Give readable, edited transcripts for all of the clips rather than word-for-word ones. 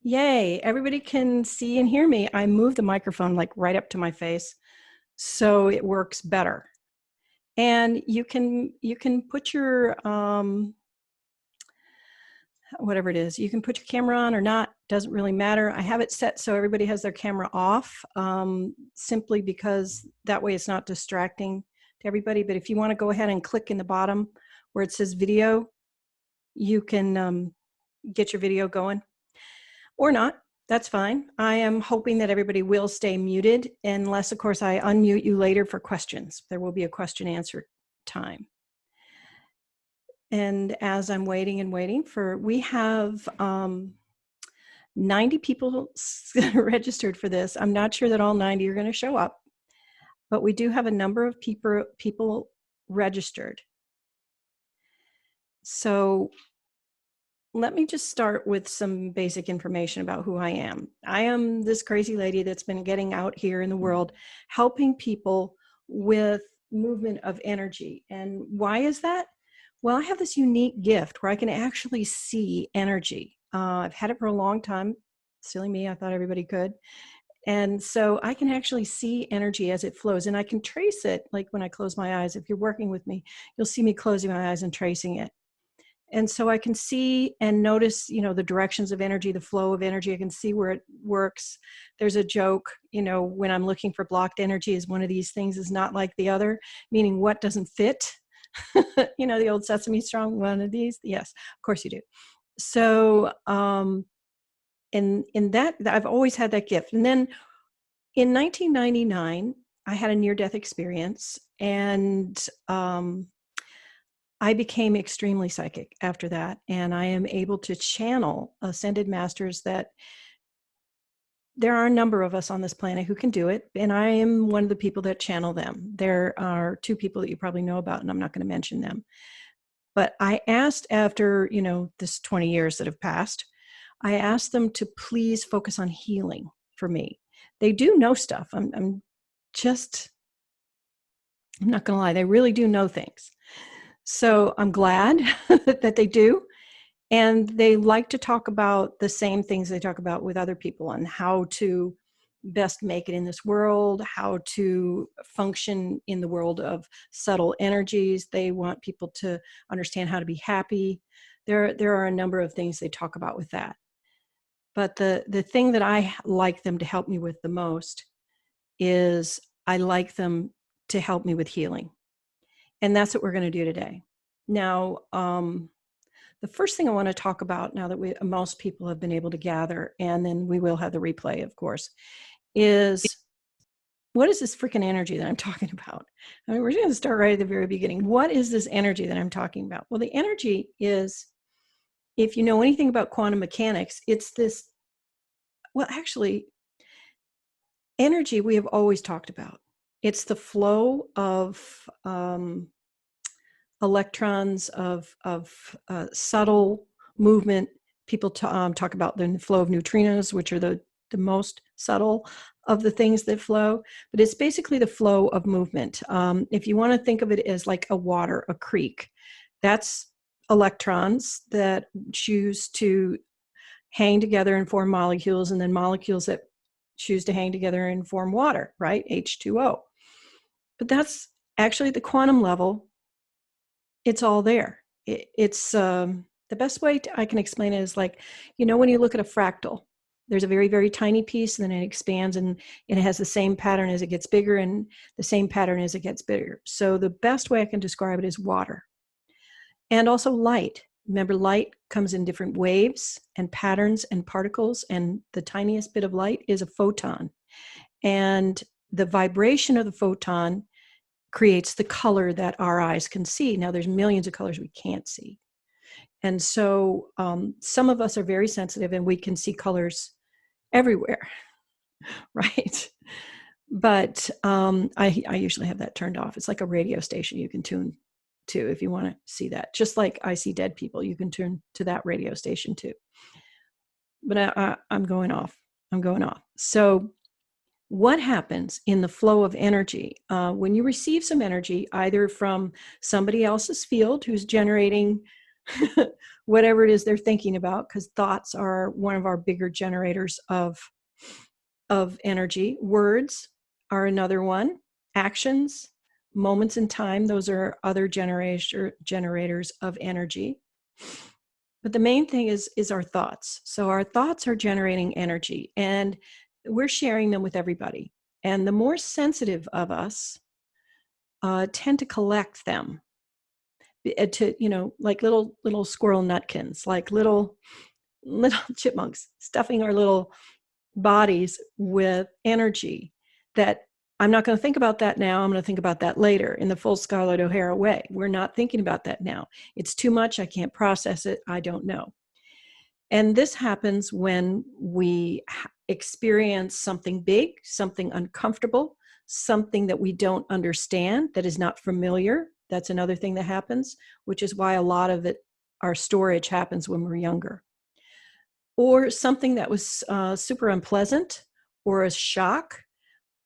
Yay, everybody can see and hear me. I moved the microphone like right up to my face so it works better. And you can put your whatever it is, you can put your camera on or not, doesn't really matter. I have it set so everybody has their camera off, simply because that way it's not distracting to everybody. But if you want to go ahead and click in the bottom where it says video, you can get your video going. Or not. That's fine. I am hoping that everybody will stay muted, unless, of course, I unmute you later for questions. There will be a question answer time. And as I'm waiting and waiting we have 90 people registered for this. I'm not sure that all 90 are going to show up, but we do have a number of people registered. So let me just start with some basic information about who I am. I am this crazy lady that's been getting out here in the world, helping people with movement of energy. And why is that? Well, I have this unique gift where I can actually see energy. I've had it for a long time. Silly me, I thought everybody could. And so I can actually see energy as it flows, and I can trace it. Like when I close my eyes, if you're working with me, you'll see me closing my eyes and tracing it. And so I can see and notice, the directions of energy, the flow of energy. I can see where it works. There's a joke, when I'm looking for blocked energy, is one of these things is not like the other, meaning what doesn't fit. The old Sesame Strong, one of these. Yes, of course you do. So in that, I've always had that gift. And then in 1999, I had a near-death experience, and I became extremely psychic after that, and I am able to channel ascended masters. That there are a number of us on this planet who can do it, and I am one of the people that channel them. There are two people that you probably know about, and I'm not going to mention them. But I asked, after, this 20 years that have passed, I asked them to please focus on healing for me. They do know stuff. I'm not going to lie. They really do know things. So I'm glad that they do. And they like to talk about the same things they talk about with other people, and how to best make it in this world, how to function in the world of subtle energies. They want people to understand how to be happy. There are a number of things they talk about with that. But the thing that I like them to help me with the most is I like them to help me with healing. And that's what we're going to do today. Now, the first thing I want to talk about, now that most people have been able to gather, and then we will have the replay, of course, is what is this freaking energy that I'm talking about? I mean, we're going to start right at the very beginning. What is this energy that I'm talking about? Well, the energy is, if you know anything about quantum mechanics, it's this, well, actually, energy we have always talked about. It's the flow of electrons, of subtle movement. People talk about the flow of neutrinos, which are the most subtle of the things that flow. But it's basically the flow of movement. If you want to think of it as like a creek, that's electrons that choose to hang together and form molecules, and then molecules that choose to hang together and form water, right? H2O. But that's actually the quantum level. It's all there. It's the best way I can explain it is like, when you look at a fractal, there's a very, very tiny piece, and then it expands, and it has the same pattern as it gets bigger, and the same pattern as it gets bigger. So the best way I can describe it is water. And also light. Remember, light comes in different waves and patterns and particles, and the tiniest bit of light is a photon. And the vibration of the photon creates the color that our eyes can see. Now, there's millions of colors we can't see. And so some of us are very sensitive, and we can see colors everywhere, right? But I usually have that turned off. It's like a radio station you can tune to if you want to see that. Just like I see dead people, you can tune to that radio station too. But I'm going off. So what happens in the flow of energy when you receive some energy, either from somebody else's field who's generating whatever it is they're thinking about, because thoughts are one of our bigger generators of energy. Words are another one. Actions, moments in time, those are other generators of energy. But the main thing is our thoughts. So our thoughts are generating energy, and we're sharing them with everybody. And the more sensitive of us tend to collect them, to, like little squirrel nutkins, like little chipmunks, stuffing our little bodies with energy that I'm not going to think about that now. I'm going to think about that later, in the full Scarlett O'Hara way. We're not thinking about that now. It's too much. I can't process it. I don't know. And this happens when we experience something big, something uncomfortable, something that we don't understand, that is not familiar. That's another thing that happens, which is why a lot of our storage happens when we're younger. Or something that was super unpleasant, or a shock,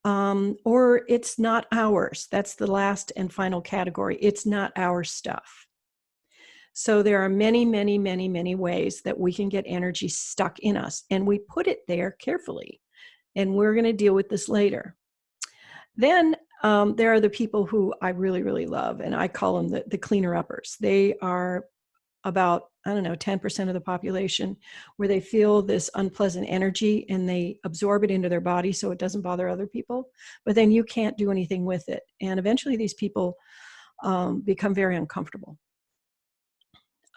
or it's not ours. That's the last and final category. It's not our stuff. So there are many, many, many, many ways that we can get energy stuck in us, and we put it there carefully. And we're going to deal with this later. Then there are the people who I really, really love, and I call them the cleaner uppers. They are about, 10% of the population, where they feel this unpleasant energy and they absorb it into their body so it doesn't bother other people. But then you can't do anything with it. And eventually these people become very uncomfortable.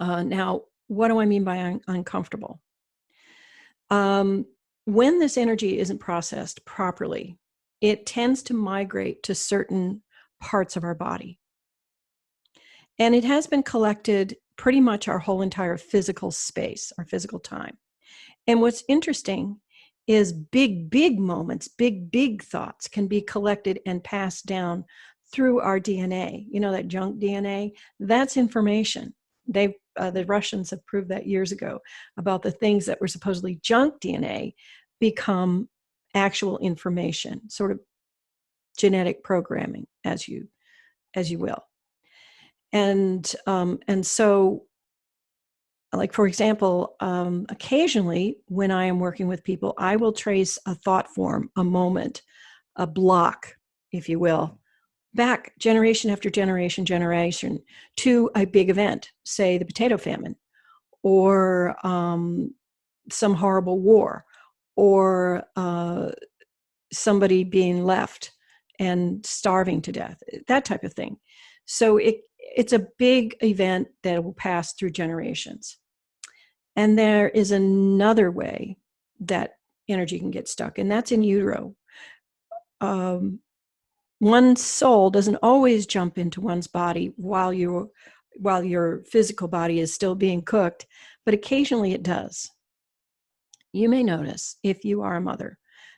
Now, what do I mean by uncomfortable? When this energy isn't processed properly, it tends to migrate to certain parts of our body. And it has been collected pretty much our whole entire physical space, our physical time. And what's interesting is big moments, big thoughts can be collected and passed down through our DNA. You know, that junk DNA, that's information. The Russians have proved that years ago, about the things that were supposedly junk DNA become actual information, sort of genetic programming, as you will. And so, like, for example, occasionally when I am working with people, I will trace a thought form, a moment, a block, if you will, back generation after generation to a big event, say the potato famine, or some horrible war, or somebody being left and starving to death, that type of thing. So it's a big event that will pass through generations. And there is another way that energy can get stuck, and that's in utero. One's soul doesn't always jump into one's body while your physical body is still being cooked, but occasionally it does. You may notice, if you are a mother,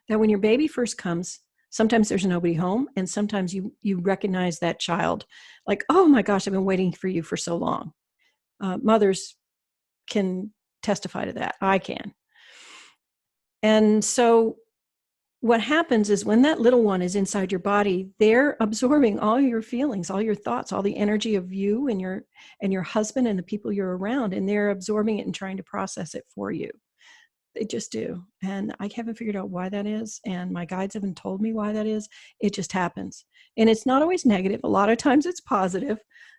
that when your baby first comes, sometimes there's nobody home, and sometimes you recognize that child, like, oh my gosh, I've been waiting for you for so long. Mothers can testify to that. I can. And so what happens is, when that little one is inside your body, they're absorbing all your feelings, all your thoughts, all the energy of you and your husband and the people you're around, and they're absorbing it and trying to process it for you. They just do. And I haven't figured out why that is, and my guides haven't told me why that is. It just happens. And it's not always negative. A lot of times it's positive.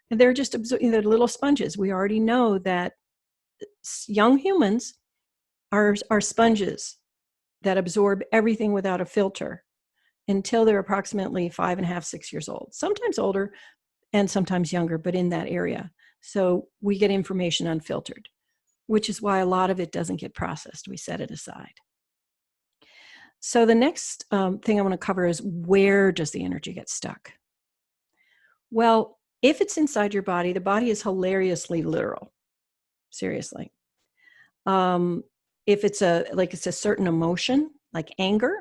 And they're just absorbing, they're little sponges. We already know that young humans are sponges that absorb everything without a filter until they're approximately 5.5, 6 years old. Sometimes older and sometimes younger, but in that area. So we get information unfiltered, which is why a lot of it doesn't get processed. We set it aside. So the next thing I want to cover is, where does the energy get stuck? Well, if it's inside your body, the body is hilariously literal. Seriously. If it's a certain emotion, like anger,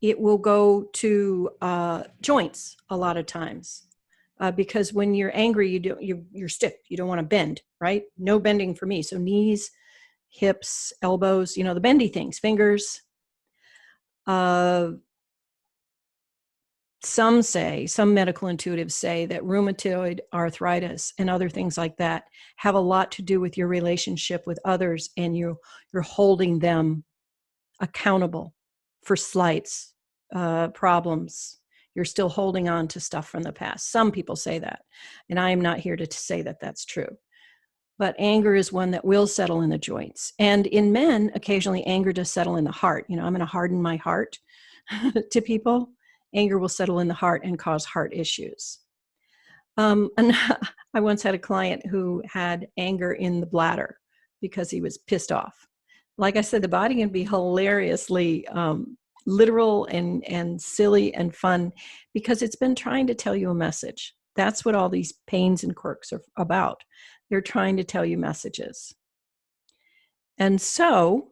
it will go to joints a lot of times. Because when you're angry, you're stiff. You don't want to bend, right? No bending for me. So knees, hips, elbows, the bendy things, fingers, some medical intuitives say that rheumatoid arthritis and other things like that have a lot to do with your relationship with others, and you're holding them accountable for slights, problems. You're still holding on to stuff from the past. Some people say that, and I am not here to say that that's true. But anger is one that will settle in the joints. And in men, occasionally anger does settle in the heart. I'm going to harden my heart to people. Anger will settle in the heart and cause heart issues. And I once had a client who had anger in the bladder because he was pissed off. Like I said, the body can be hilariously literal and silly and fun because it's been trying to tell you a message. That's what all these pains and quirks are about. They're trying to tell you messages. And so,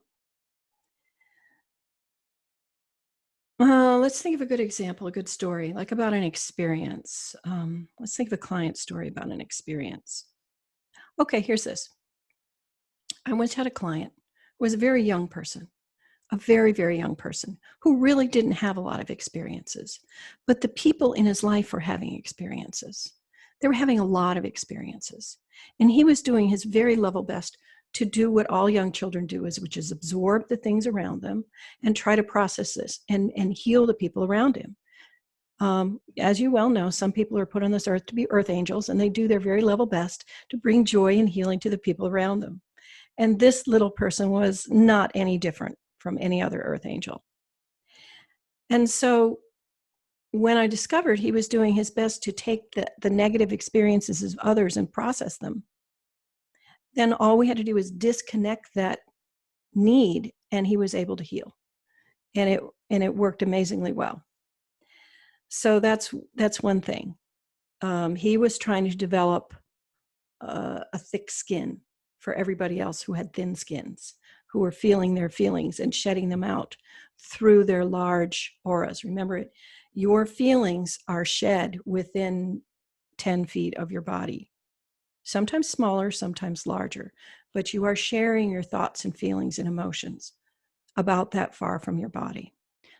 let's think of a good example, a good story, like about an experience. Let's think of a client story about an experience. Okay, here's this. I once had a client who was a very young person, a very, very young person who really didn't have a lot of experiences. But the people in his life were having experiences. They were having a lot of experiences. And he was doing his very level best to do what all young children do, which is absorb the things around them and try to process this and heal the people around him. As you well know, some people are put on this earth to be earth angels, and they do their very level best to bring joy and healing to the people around them. And this little person was not any different from any other earth angel. And so when I discovered he was doing his best to take the negative experiences of others and process them, then all we had to do was disconnect that need, and he was able to heal. And it worked amazingly well. So that's one thing. He was trying to develop a thick skin for everybody else who had thin skins, who were feeling their feelings and shedding them out through their large auras. Remember, your feelings are shed within 10 feet of your body, sometimes smaller, sometimes larger, but you are sharing your thoughts and feelings and emotions about that far from your body.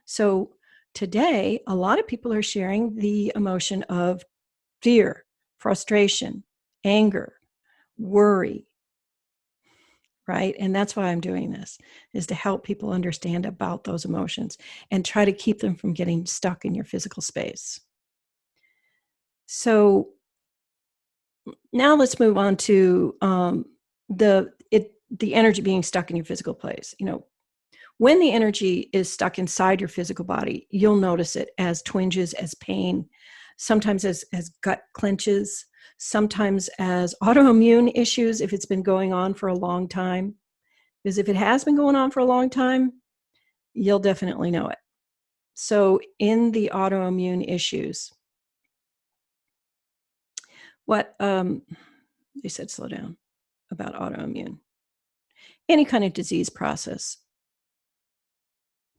So today, a lot of people are sharing the emotion of fear, frustration, anger, worry, right? And that's why I'm doing this, is to help people understand about those emotions and try to keep them from getting stuck in your physical space. So now let's move on to the energy being stuck in your physical place. When the energy is stuck inside your physical body, you'll notice it as twinges, as pain, sometimes as gut clenches, sometimes as autoimmune issues if it's been going on for a long time. Because if it has been going on for a long time, you'll definitely know it. So in the autoimmune issues, what they said, slow down, about autoimmune. Any kind of disease process,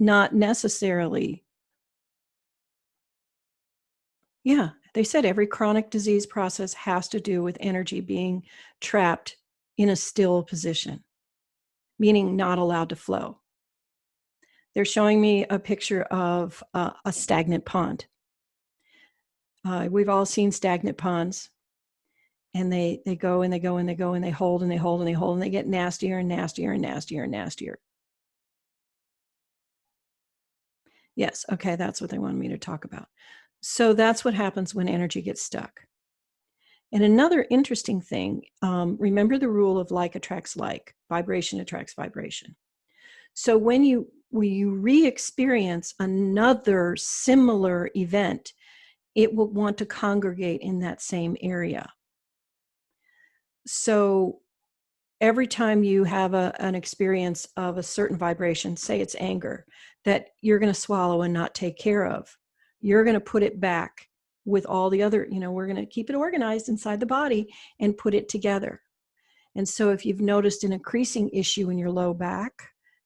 not necessarily. Yeah, they said every chronic disease process has to do with energy being trapped in a still position, meaning not allowed to flow. They're showing me a picture of a stagnant pond. We've all seen stagnant ponds, and they go and they go and they go and they hold and they hold and they hold and they get nastier and nastier and nastier and nastier. Yes, okay, that's what they wanted me to talk about. So that's what happens when energy gets stuck. And another interesting thing, remember the rule of like attracts like, vibration attracts vibration. So when you re-experience another similar event, it will want to congregate in that same area. So every time you have an experience of a certain vibration, say it's anger, that you're going to swallow and not take care of, you're going to put it back with all the other, we're going to keep it organized inside the body and put it together. And so if you've noticed an increasing issue in your low back,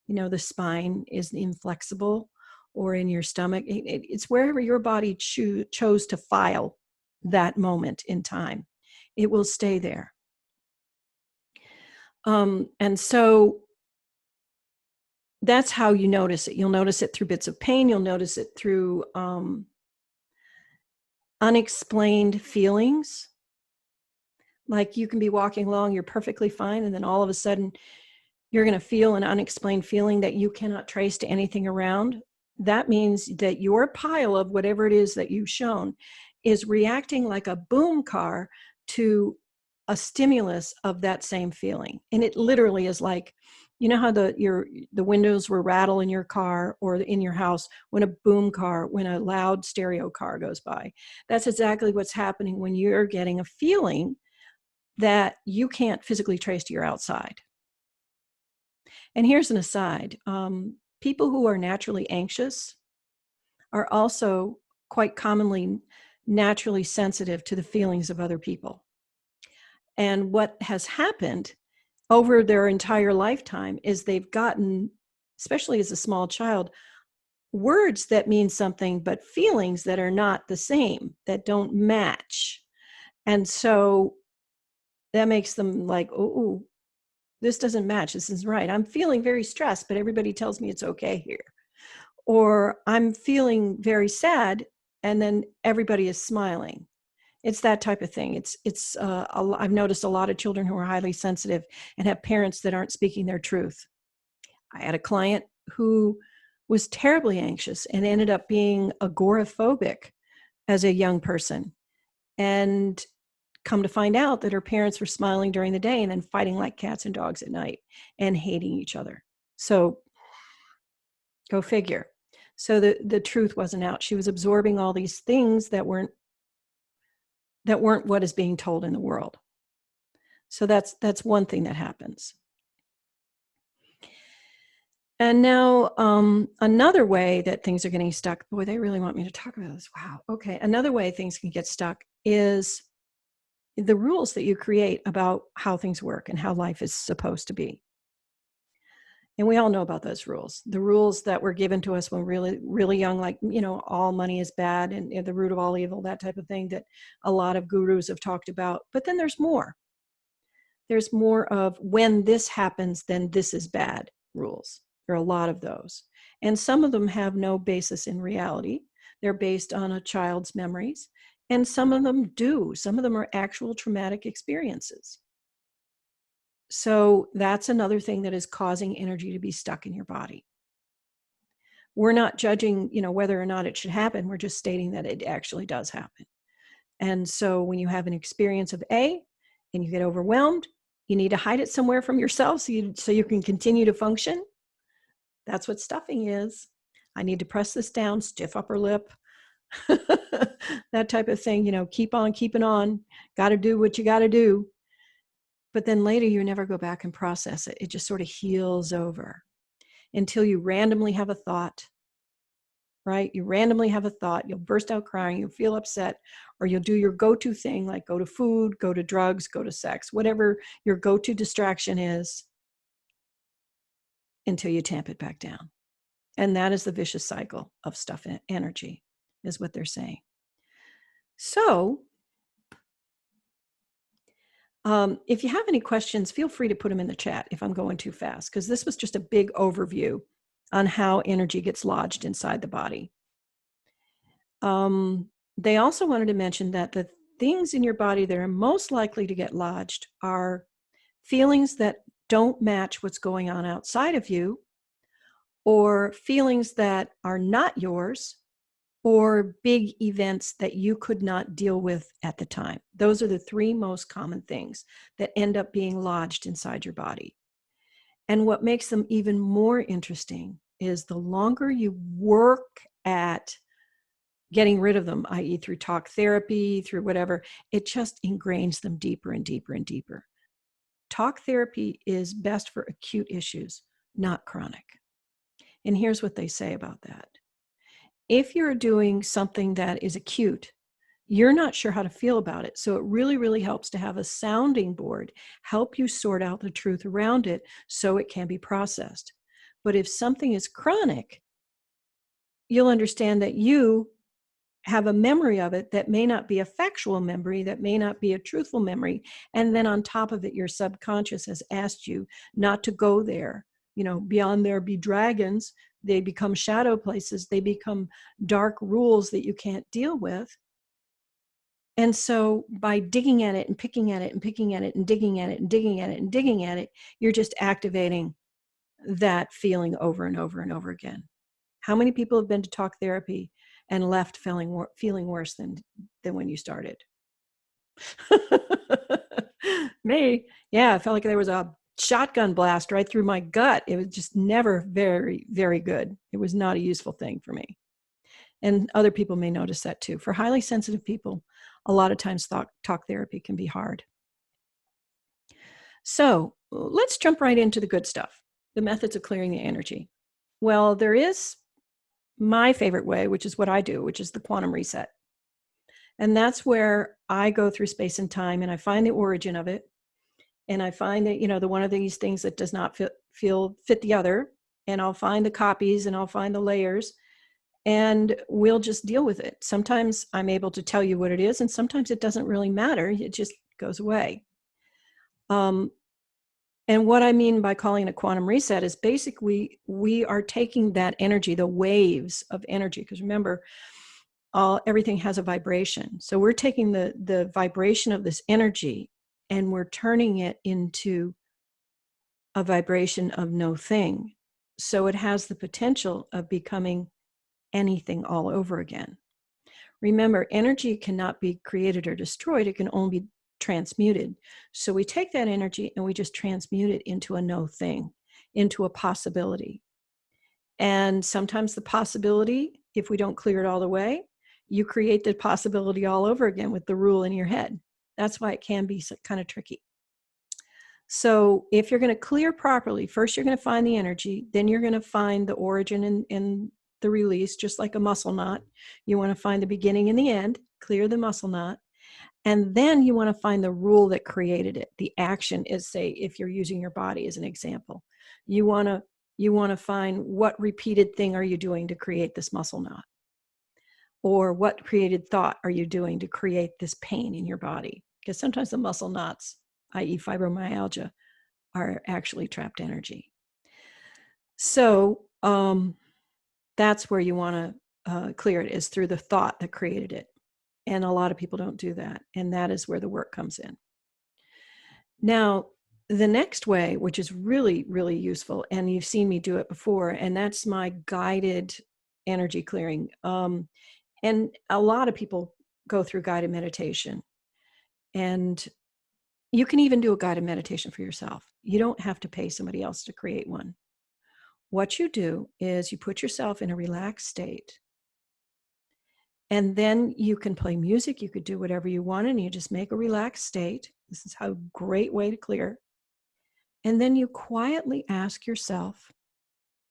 the spine is inflexible, or in your stomach, it's wherever your body chose to file that moment in time, it will stay there. And so that's how you notice it. You'll notice it through bits of pain. You'll notice it through unexplained feelings. Like you can be walking along, you're perfectly fine, and then all of a sudden you're going to feel an unexplained feeling that you cannot trace to anything around. That means that your pile of whatever it is that you've shown is reacting like a boom car to a stimulus of that same feeling. And it literally is like, you know how the windows will rattle in your car or in your house when when a loud stereo car goes by. That's exactly what's happening when you're getting a feeling that you can't physically trace to your outside. And here's an aside. People who are naturally anxious are also quite commonly naturally sensitive to the feelings of other people. And what has happened over their entire lifetime is they've gotten, especially as a small child, words that mean something, but feelings that are not the same, that don't match. And so that makes them like, oh, this doesn't match. This isn't right. I'm feeling very stressed, but everybody tells me it's okay here. Or I'm feeling very sad, and then everybody is smiling. It's that type of thing. I've noticed a lot of children who are highly sensitive and have parents that aren't speaking their truth. I had a client who was terribly anxious and ended up being agoraphobic as a young person. And come to find out that her parents were smiling during the day and then fighting like cats and dogs at night and hating each other. So go figure. So the truth wasn't out. She was absorbing all these things that weren't what is being told in the world. So that's one thing that happens. And now another way that things are getting stuck, boy, they really want me to talk about this. Wow. Okay. Another way things can get stuck is the rules that you create about how things work and how life is supposed to be. And we all know about those rules. The rules that were given to us when really, really young, like, all money is bad and the root of all evil, that type of thing that a lot of gurus have talked about. But then there's more. There's more of when this happens, then this is bad rules. There are a lot of those. And some of them have no basis in reality. They're based on a child's memories. And some of them do. Some of them are actual traumatic experiences. So that's another thing that is causing energy to be stuck in your body. We're not judging, whether or not it should happen. We're just stating that it actually does happen. And so when you have an experience of A and you get overwhelmed, you need to hide it somewhere from yourself so you can continue to function. That's what stuffing is. I need to press this down, stiff upper lip, that type of thing, keep on keeping on, got to do what you got to do. But then later you never go back and process it. It just sort of heals over until you randomly have a thought, right? You randomly have a thought, you'll burst out crying, you'll feel upset, or you'll do your go-to thing, like go to food, go to drugs, go to sex, whatever your go-to distraction is, until you tamp it back down. And that is the vicious cycle of stuff energy, is what they're saying. So if you have any questions, feel free to put them in the chat if I'm going too fast, because this was just a big overview on how energy gets lodged inside the body. They also wanted to mention that the things in your body that are most likely to get lodged are feelings that don't match what's going on outside of you, or feelings that are not yours, or big events that you could not deal with at the time. Those are the three most common things that end up being lodged inside your body. And what makes them even more interesting is the longer you work at getting rid of them, i.e. through talk therapy, through whatever, it just ingrains them deeper and deeper and deeper. Talk therapy is best for acute issues, not chronic. And here's what they say about that. If you're doing something that is acute, you're not sure how to feel about it. So it really, really helps to have a sounding board help you sort out the truth around it so it can be processed. But if something is chronic, you'll understand that you have a memory of it that may not be a factual memory, that may not be a truthful memory. And then on top of it, your subconscious has asked you not to go there. Beyond there be dragons. They become shadow places. They become dark rules that you can't deal with. And so by digging at it and picking at it and picking at it and digging at it and digging at it and digging at it, you're just activating that feeling over and over and over again. How many people have been to talk therapy and left feeling worse than when you started? Me. Yeah, I felt like there was a shotgun blast right through my gut. It was just never very, very good. It was not a useful thing for me. And other people may notice that too. For highly sensitive people, a lot of times talk therapy can be hard. So let's jump right into the good stuff, the methods of clearing the energy. Well, there is my favorite way, which is what I do, which is the quantum reset. And that's where I go through space and time and I find the origin of it. And I find that, the one of these things that does not fit the other. And I'll find the copies and I'll find the layers and we'll just deal with it. Sometimes I'm able to tell you what it is, and sometimes it doesn't really matter. It just goes away. And what I mean by calling it a quantum reset is basically we are taking that energy, the waves of energy, because remember, everything has a vibration. So we're taking the vibration of this energy and we're turning it into a vibration of no thing. So it has the potential of becoming anything all over again. Remember, energy cannot be created or destroyed. It can only be transmuted. So we take that energy and we just transmute it into a no thing, into a possibility. And sometimes the possibility, if we don't clear it all the way, you create the possibility all over again with the rule in your head. That's why it can be kind of tricky. So if you're going to clear properly, first you're going to find the energy, then you're going to find the origin and the release, just like a muscle knot. You want to find the beginning and the end, clear the muscle knot. And then you want to find the rule that created it. The action is, say, if you're using your body as an example, you want to find what repeated thing are you doing to create this muscle knot? Or what created thought are you doing to create this pain in your body? Because sometimes the muscle knots, i.e. fibromyalgia, are actually trapped energy. So that's where you want to clear it, is through the thought that created it. And a lot of people don't do that. And that is where the work comes in. Now, the next way, which is really, really useful, and you've seen me do it before, and that's my guided energy clearing. And a lot of people go through guided meditation. And you can even do a guided meditation for yourself. You don't have to pay somebody else to create one. What you do is you put yourself in a relaxed state. And then you can play music. You could do whatever you want, and you just make a relaxed state. This is a great way to clear. And then you quietly ask yourself,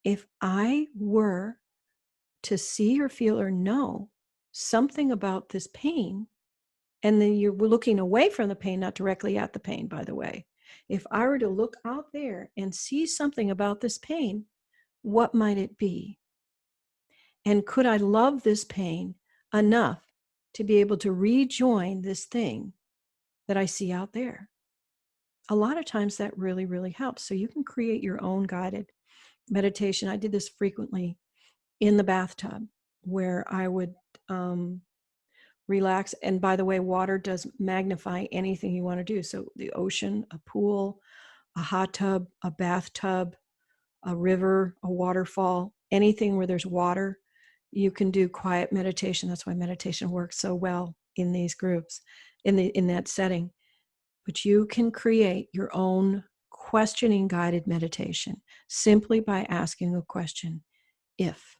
if I were to see or feel or know something about this pain, and then you're looking away from the pain, not directly at the pain, by the way. If I were to look out there and see something about this pain, what might it be? And could I love this pain enough to be able to rejoin this thing that I see out there? A lot of times that really, really helps. So you can create your own guided meditation. I did this frequently in the bathtub, where I would relax. And by the way, water does magnify anything you want to do. So the ocean, a pool, a hot tub, a bathtub, a river, a waterfall, anything where there's water, you can do quiet meditation. That's why meditation works so well in these groups, in that setting. But you can create your own questioning guided meditation simply by asking a question. If,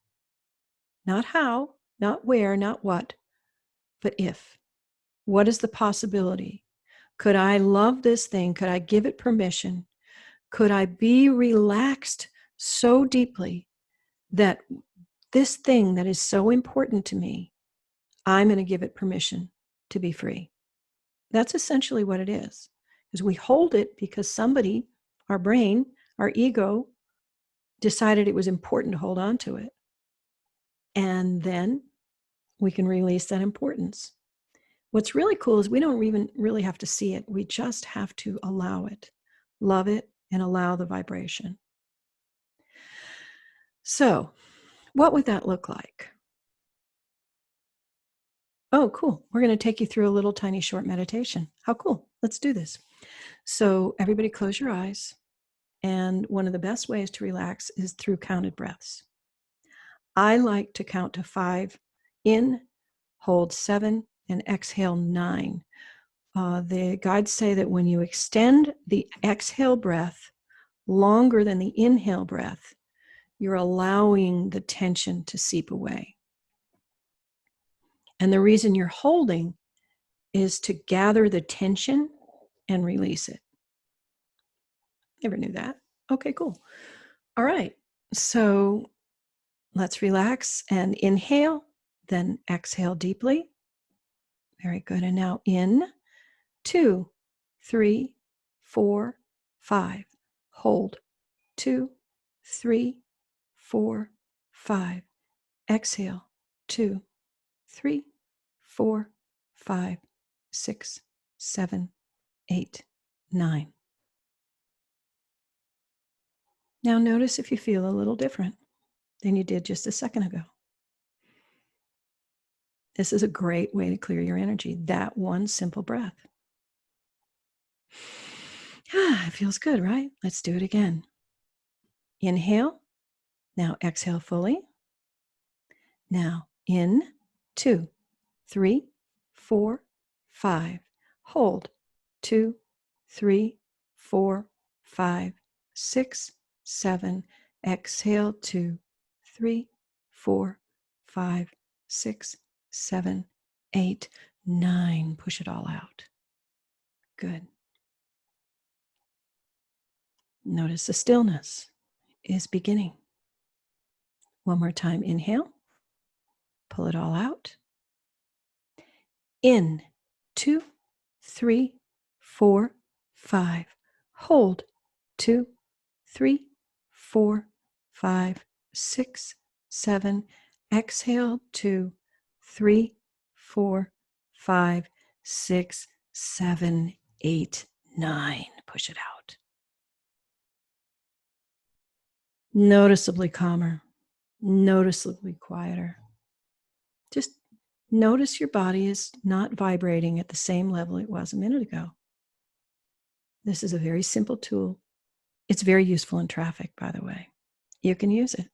not how, not where, not what, but if. What is the possibility? Could I love this thing? Could I give it permission? Could I be relaxed so deeply that this thing that is so important to me, I'm going to give it permission to be free? That's essentially what it is. Is we hold it because somebody, our brain, our ego, decided it was important to hold on to it. And then we can release that importance. What's really cool is we don't even really have to see it. We just have to allow it, love it, and allow the vibration. So, what would that look like? Oh, cool. We're going to take you through a little tiny short meditation. How cool. Let's do this. So, everybody close your eyes. And one of the best ways to relax is through counted breaths. I like to count to 5 in, hold 7, and exhale 9. The guides say that when you extend the exhale breath longer than the inhale breath, you're allowing the tension to seep away. And the reason you're holding is to gather the tension and release it. Never knew that. Okay, cool. All right. So let's relax and inhale, then exhale deeply. Very good. And now in, 2, 3, 4, 5. Hold, 2, 3, 4, 5. Exhale, 2, 3, 4, 5, 6, 7, 8, 9. Now notice if you feel a little different than you did just a second ago. This is a great way to clear your energy, that one simple breath. It feels good, right? Let's do it again. Inhale. Now exhale fully. Now in, 2, 3, 4, 5. Hold, 2, 3, 4, 5, 6, 7. Exhale, 2, 3, 4, 5, 6, 7, 8, 9. Push it all out. Good. Notice the stillness is beginning. One more time, inhale. Pull it all out. In, 2, 3, 4, 5. Hold, 2, 3, 4, 5, 6, 7. Exhale, 2, 3, 4, 5, 6, 7, 8, 9. Push it out. Noticeably calmer, noticeably quieter. Just notice your body is not vibrating at the same level it was a minute ago. This is a very simple tool. It's very useful in traffic, by the way. You can use it.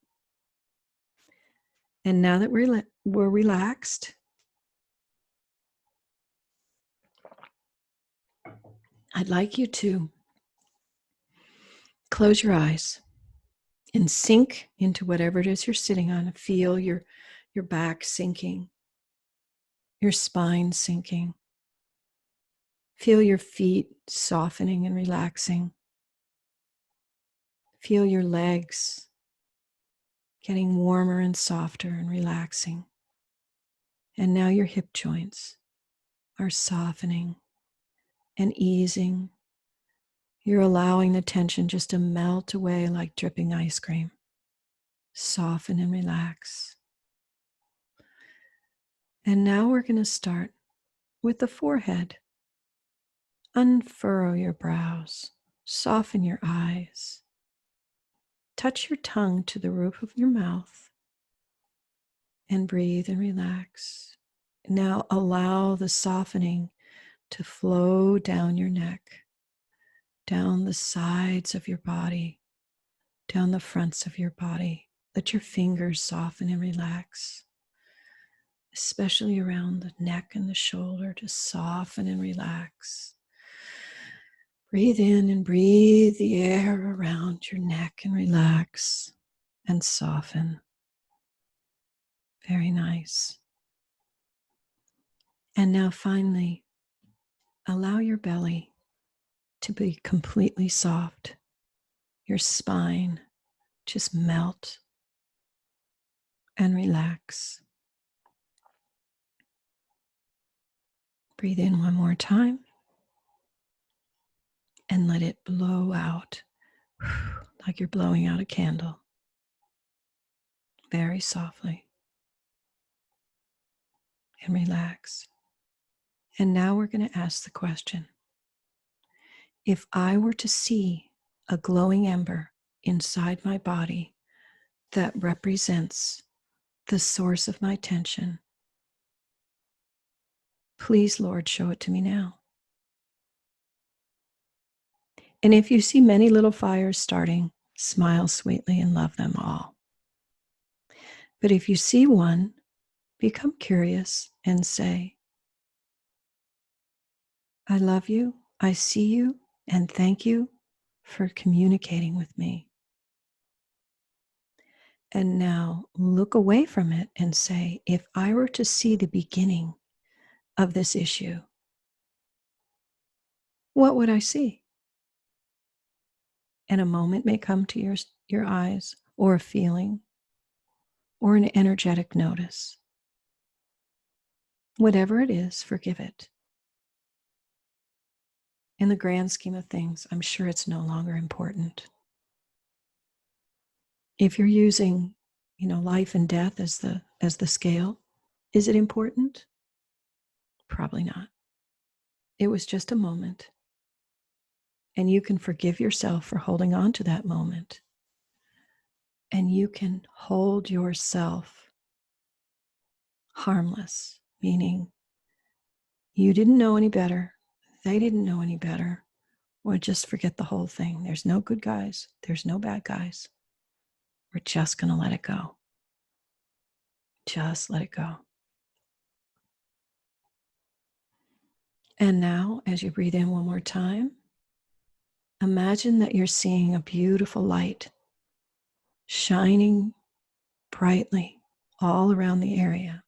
And now that we're relaxed, I'd like you to close your eyes and sink into whatever it is you're sitting on. Feel your back sinking, your spine sinking. Feel your feet softening and relaxing. Feel your legs getting warmer and softer and relaxing. And now your hip joints are softening and easing. You're allowing the tension just to melt away like dripping ice cream. Soften and relax. And now we're going to start with the forehead. Unfurrow your brows. Soften your eyes. Touch your tongue to the roof of your mouth and breathe and relax. Now allow the softening to flow down your neck, down the sides of your body, down the fronts of your body. Let your fingers soften and relax, especially around the neck and the shoulder. Just soften and relax. Breathe in and breathe the air around your neck and relax and soften. Very nice. And now finally, allow your belly to be completely soft. Your spine just melt and relax. Breathe in one more time and let it blow out like you're blowing out a candle. Very softly. And relax. And now we're going to ask the question. If I were to see a glowing ember inside my body that represents the source of my tension, Please, Lord, show it to me now. And if you see many little fires starting, smile sweetly and love them all. But if you see one, become curious and say, I love you, I see you, and thank you for communicating with me. And now look away from it and say, if I were to see the beginning of this issue, what would I see? And a moment may come to your eyes, or a feeling, or an energetic notice. Whatever it is, forgive it. In the grand scheme of things, I'm sure it's no longer important. If you're using, life and death as the scale, is it important? Probably not. It was just a moment. And you can forgive yourself for holding on to that moment. And you can hold yourself harmless, meaning you didn't know any better, they didn't know any better, or just forget the whole thing. There's no good guys, there's no bad guys. We're just going to let it go. Just let it go. And now, as you breathe in one more time, imagine that you're seeing a beautiful light shining brightly all around the area.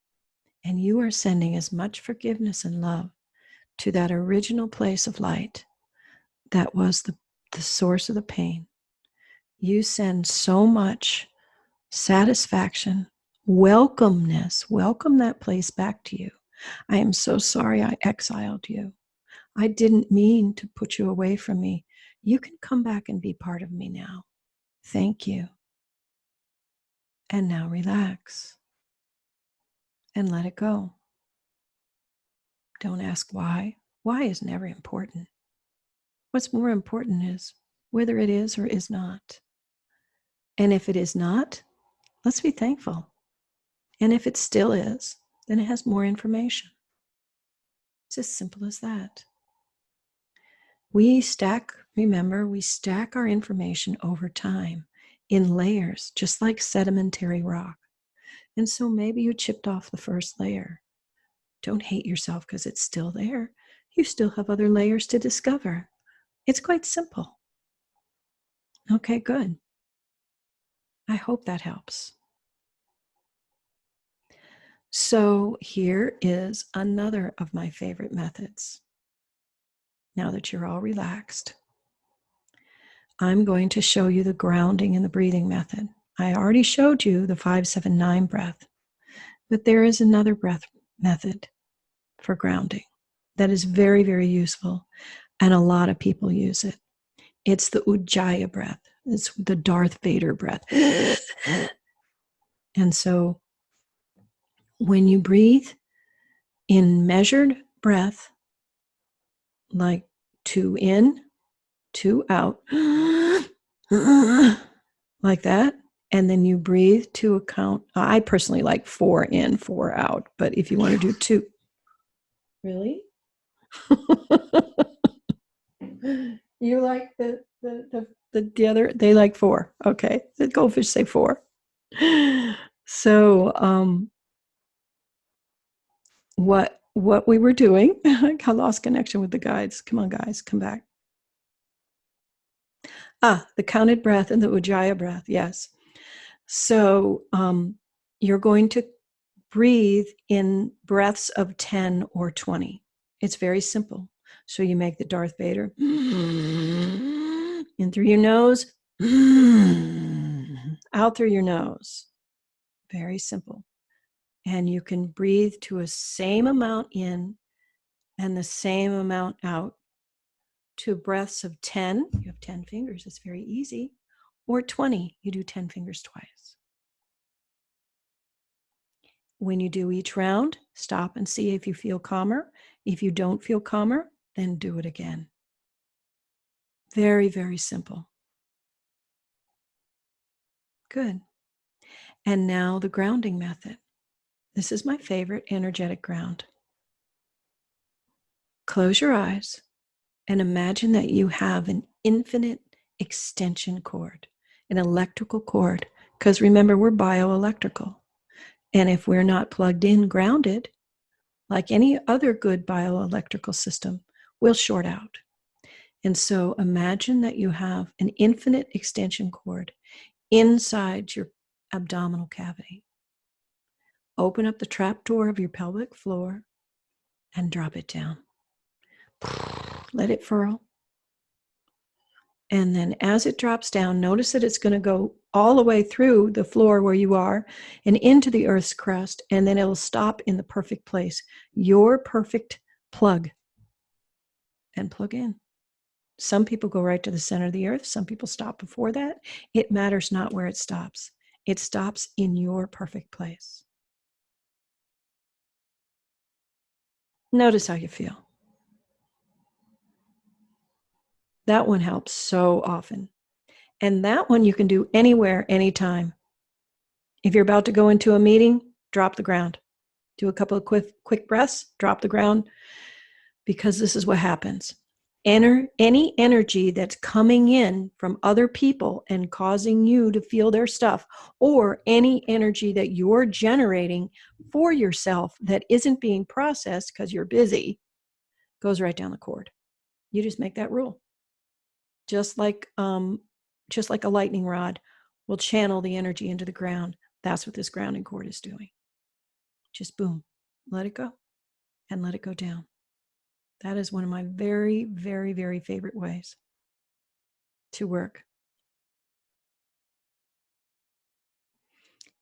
And you are sending as much forgiveness and love to that original place of light that was the source of the pain. You send so much satisfaction, welcomeness, welcome that place back to you. I am so sorry I exiled you. I didn't mean to put you away from me. You can come back and be part of me now. Thank you. And now relax and let it go. Don't ask why. Why is never important. What's more important is whether it is or is not. And if it is not, let's be thankful. And if it still is, then it has more information. It's as simple as that. We stack our information over time in layers, just like sedimentary rock. And so maybe you chipped off the first layer. Don't hate yourself because it's still there. You still have other layers to discover. It's quite simple. Okay, good. I hope that helps. So here is another of my favorite methods. Now that you're all relaxed, I'm going to show you the grounding and the breathing method. I already showed you the 5-7-9 breath, but there is another breath method for grounding that is very, very useful, and a lot of people use it. It's the Ujjayi breath. It's the Darth Vader breath. And so when you breathe in measured breath, like 2 in, 2 out, like that, and then you breathe to a count. I personally like 4 in, 4 out, but if you want to do 2. Really? You like the other, they like 4. Okay. The goldfish say 4. So what we were doing, I lost connection with the guides. Come on, guys, come back. The counted breath and the Ujjayi breath. Yes. So you're going to breathe in breaths of 10 or 20. It's very simple. So you make the Darth Vader in through your nose, out through your nose. Very simple. And you can breathe to a same amount in and the same amount out to breaths of 10. You have 10 fingers. It's very easy. Or 20. You do 10 fingers twice. When you do each round, stop and see if you feel calmer. If you don't feel calmer, then do it again. Very, very simple. Good. And now the grounding method. This is my favorite energetic ground. Close your eyes and imagine that you have an infinite extension cord, an electrical cord, because remember, we're bioelectrical. And if we're not plugged in, grounded, like any other good bioelectrical system, we'll short out. And so imagine that you have an infinite extension cord inside your abdominal cavity. Open up the trap door of your pelvic floor and drop it down. Let it furl. And then as it drops down, notice that it's going to go all the way through the floor where you are and into the earth's crust, and then it'll stop in the perfect place, your perfect plug, and plug in. Some people go right to the center of the earth. Some people stop before that. It matters not where it stops. It stops in your perfect place. Notice how you feel. That one helps so often. And that one you can do anywhere, anytime. If you're about to go into a meeting, drop the ground. Do a couple of quick breaths, drop the ground, because this is what happens. Any energy that's coming in from other people and causing you to feel their stuff, or any energy that you're generating for yourself that isn't being processed because you're busy, goes right down the cord. You just make that rule. Just like a lightning rod will channel the energy into the ground. That's what this grounding cord is doing. Just boom, let it go and let it go down. That is one of my very, very, very favorite ways to work.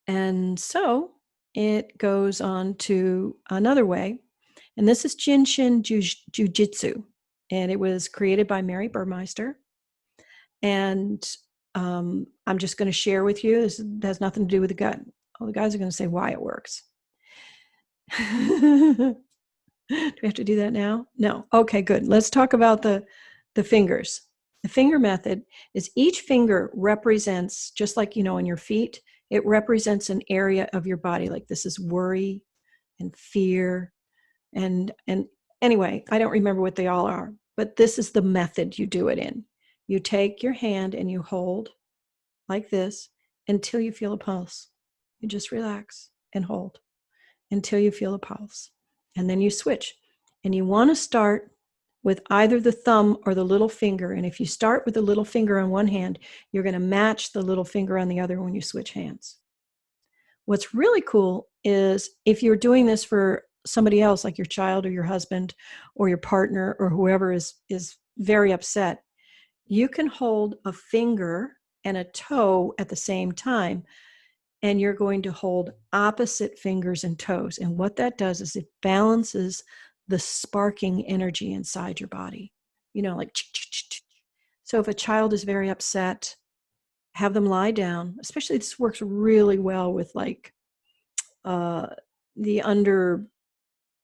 And so it goes on to another way, and this is Jinshin Jiu-Jitsu, and it was created by Mary Burmeister. And I'm just going to share with you, this has nothing to do with the gut. All the guys are going to say why it works. Do we have to do that now? No. Okay, good. Let's talk about the fingers. The finger method is each finger represents, just like, in your feet, it represents an area of your body. Like this is worry and fear. And anyway, I don't remember what they all are, but this is the method you do it in. You take your hand and you hold like this until you feel a pulse. You just relax and hold until you feel a pulse. And then you switch. And you want to start with either the thumb or the little finger. And if you start with the little finger on one hand, you're going to match the little finger on the other when you switch hands. What's really cool is if you're doing this for somebody else, like your child or your husband or your partner or whoever is very upset, you can hold a finger and a toe at the same time, and you're going to hold opposite fingers and toes. And what that does is it balances the sparking energy inside your body, like. So if a child is very upset, have them lie down. Especially this works really well with like the under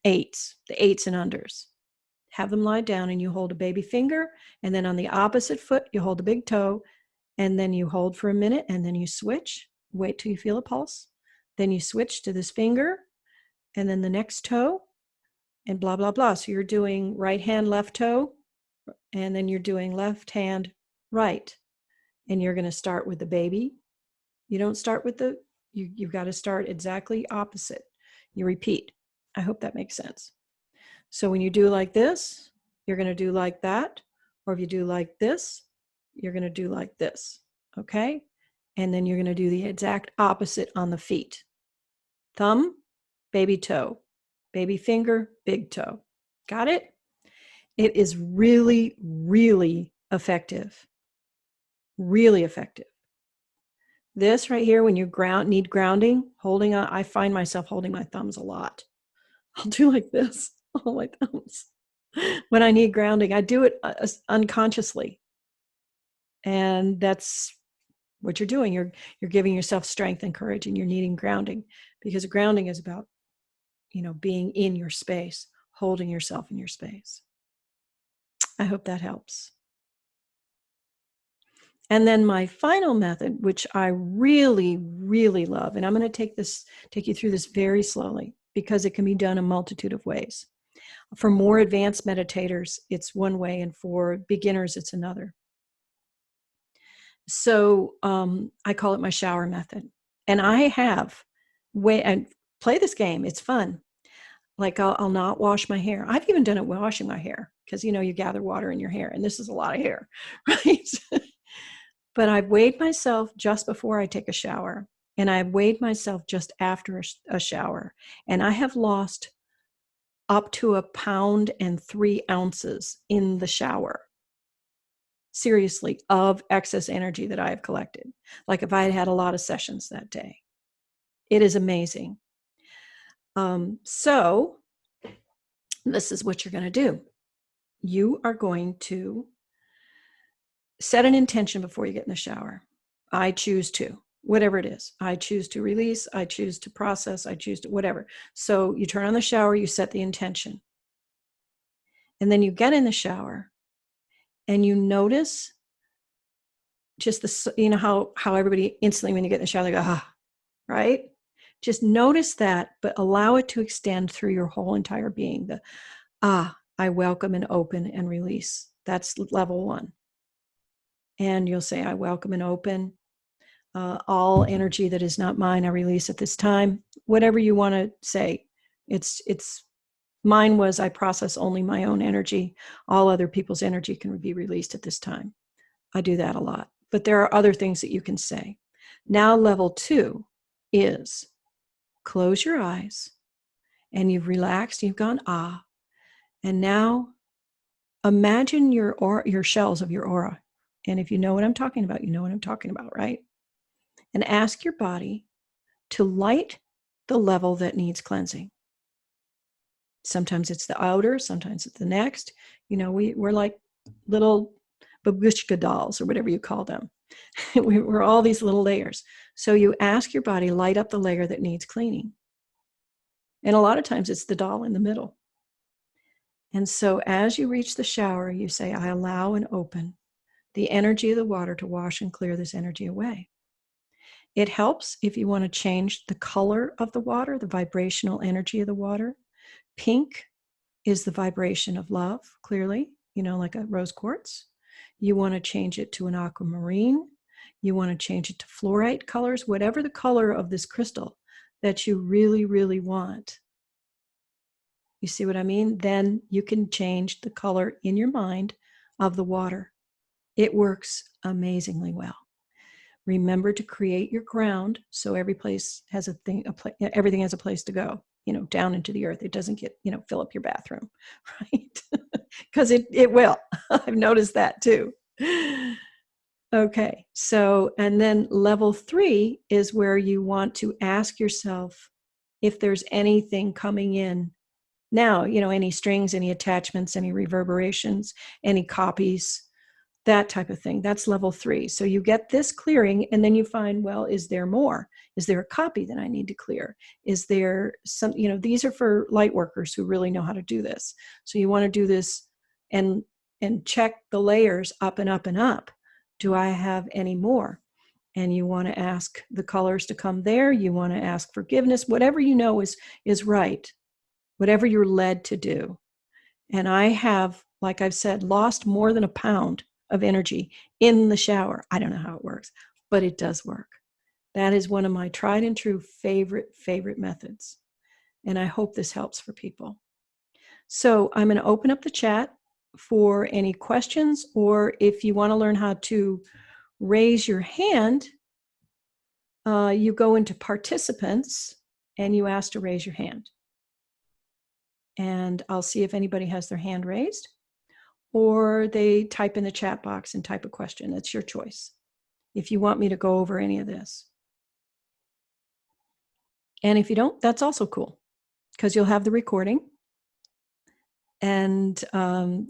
8s, the 8s and unders. Have them lie down and you hold a baby finger, and then on the opposite foot you hold a big toe, and then you hold for a minute, and then you switch. Wait till you feel a pulse. Then you switch to this finger, and then the next toe, and blah, blah, blah. So you're doing right hand, left toe, and then you're doing left hand, right. And you're going to start with the baby. You don't start with you've got to start exactly opposite. You repeat. I hope that makes sense. So when you do like this, you're going to do like that. Or if you do like this, you're going to do like this. Okay? And then you're going to do the exact opposite on the feet. Thumb, baby toe. Baby finger, big toe. Got it? It is really, really effective. Really effective. This right here, when you need grounding, holding on, I find myself holding my thumbs a lot. I'll do like this, all my thumbs. When I need grounding, I do it unconsciously. And that's what you're doing. You're giving yourself strength and courage, and you're needing grounding, because grounding is about, being in your space, holding yourself in your space. I hope that helps. And then my final method, which I really, really love, and I'm going to take you through this very slowly because it can be done a multitude of ways. For more advanced meditators, it's one way, and for beginners, it's another. So I call it my shower method. And I have and play this game. It's fun. Like I'll not wash my hair. I've even done it washing my hair because, you know, you gather water in your hair and this is a lot of hair, right? But I've weighed myself just before I take a shower, and I've weighed myself just after a shower. And I have lost up to 1.3 pounds in the shower. Seriously, of excess energy that I have collected. Like if I had had a lot of sessions that day. It is amazing. So this is what you're going to do. You are going to set an intention before you get in the shower. I choose to, whatever it is. I choose to release, I choose to process, I choose to whatever. So you turn on the shower, you set the intention. And then you get in the shower and you notice just the, you know, how everybody instantly when you get in the shower, they go, ah, right? Just notice that, but allow it to extend through your whole entire being. The, I welcome and open and release. That's level 1. And you'll say, I welcome and open all energy that is not mine. I release at this time. Whatever you want to say. It's mine was, I process only my own energy. All other people's energy can be released at this time. I do that a lot. But there are other things that you can say. Now, level 2 is close your eyes and you've relaxed. You've gone, ah. And now imagine your shells of your aura. And if you know what I'm talking about, you know what I'm talking about, right? And ask your body to light the level that needs cleansing. Sometimes it's the outer, sometimes it's the next. You know, we're like little babushka dolls or whatever you call them. We're all these little layers. So you ask your body, light up the layer that needs cleaning. And a lot of times it's the doll in the middle. And so as you reach the shower, you say, I allow and open the energy of the water to wash and clear this energy away. It helps if you want to change the color of the water, the vibrational energy of the water. Pink is the vibration of love, clearly, you know, like a rose quartz. You want to change it to an aquamarine. You want to change it to fluorite colors, whatever the color of this crystal that you really, really want. You see what I mean? Then you can change the color in your mind of the water. It works amazingly well. Remember to create your ground so every place has everything has a place to go, you know, down into the earth. It doesn't get, you know, fill up your bathroom, right? Because it will. I've noticed that too. Okay, so, and then level 3 is where you want to ask yourself if there's anything coming in now, you know, any strings, any attachments, any reverberations, any copies, that type of thing. That's level 3. So you get this clearing and then you find, well, is there more? Is there a copy that I need to clear? Is there some, you know, these are for light workers who really know how to do this. So you want to do this and check the layers up and up and up. Do I have any more? And you want to ask the colors to come there. You want to ask forgiveness, whatever you know is right, whatever you're led to do. And I have, like I've said, lost more than 1 pound of energy in the shower. I don't know how it works, but it does work. That is one of my tried and true favorite methods. And I hope this helps for people. So I'm going to open up the chat for any questions, or if you want to learn how to raise your hand, you go into participants and you ask to raise your hand. And I'll see if anybody has their hand raised, or they type in the chat box and type a question. It's your choice if you want me to go over any of this. And if you don't, that's also cool, because you'll have the recording and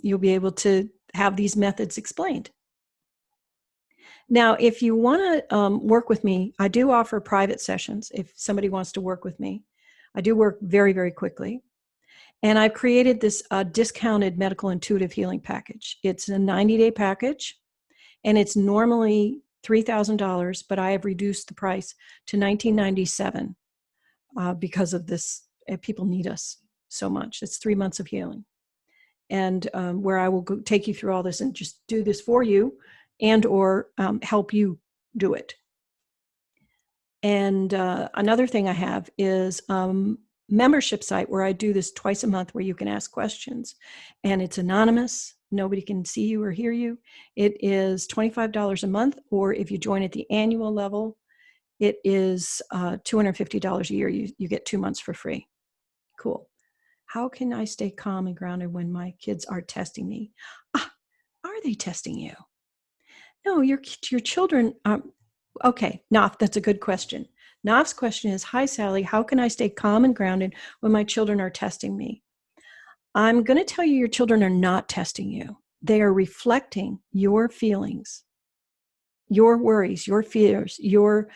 you'll be able to have these methods explained. Now, if you want to work with me, I do offer private sessions. If somebody wants to work with me, I do work very, very quickly. And I've created this discounted medical intuitive healing package. It's a 90-day package, and it's normally $3,000, but I have reduced the price to $1,997 because of this. People need us. so much. It's 3 months of healing. And where I will take you through all this and just do this for you and or help you do it. And another thing I have is membership site where I do this twice a month where you can ask questions. And it's anonymous. Nobody can see you or hear you. It is $25 a month, or if you join at the annual level, it is $250 a year. You get 2 months for free. Cool. How can I stay calm and grounded when my kids are testing me? Are they testing you? No, your children. Okay, Naf, that's a good question. Naf's question is, hi, Sally, how can I stay calm and grounded when my children are testing me? I'm going to tell you your children are not testing you. They are reflecting your feelings, your worries, your fears, your